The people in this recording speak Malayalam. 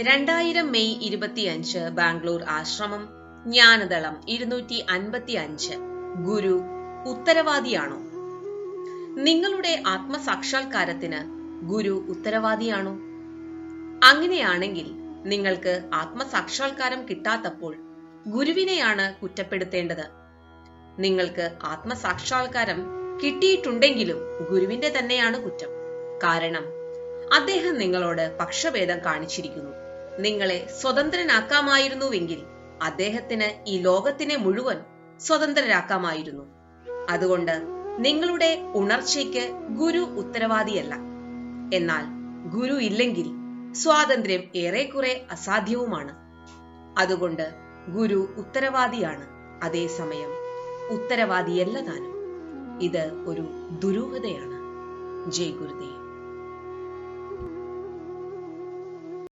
2000 മെയ് 25 ബാംഗ്ലൂർ ആശ്രമം ജ്ഞാനദളം 255. ഗുരു ഉത്തരവാദിയാണോ? നിങ്ങളുടെ ആത്മസാക്ഷാത്കാരത്തിന് ഗുരു ഉത്തരവാദിയാണോ? അങ്ങനെയാണെങ്കിൽ നിങ്ങൾക്ക് ആത്മസാക്ഷാത്കാരം കിട്ടാത്തപ്പോൾ ഗുരുവിനെയാണ് കുറ്റപ്പെടുത്തേണ്ടത്. നിങ്ങൾക്ക് ആത്മസാക്ഷാത്കാരം കിട്ടിയിട്ടുണ്ടെങ്കിലും ഗുരുവിന്റെ തന്നെയാണ് കുറ്റം. കാരണം അദ്ദേഹം നിങ്ങളോട് പക്ഷഭേദം കാണിച്ചിരിക്കുന്നു. നിങ്ങളെ സ്വതന്ത്രനാക്കാമായിരുന്നുവെങ്കിൽ അദ്ദേഹത്തിന് ഈ ലോകത്തിനെ മുഴുവൻ സ്വതന്ത്രരാക്കാമായിരുന്നു. അതുകൊണ്ട് നിങ്ങളുടെ ഉണർച്ചയ്ക്ക് ഗുരു ഉത്തരവാദിയല്ല. എന്നാൽ ഗുരു ഇല്ലെങ്കിൽ സ്വാതന്ത്ര്യം ഏറെക്കുറെ അസാധ്യവുമാണ്. അതുകൊണ്ട് ഗുരു ഉത്തരവാദിയാണ്, അതേസമയം ഉത്തരവാദിയല്ല താനും. ഇത് ഒരു ദുരൂഹതയാണ്. ജയ് ഗുരുദേവ്.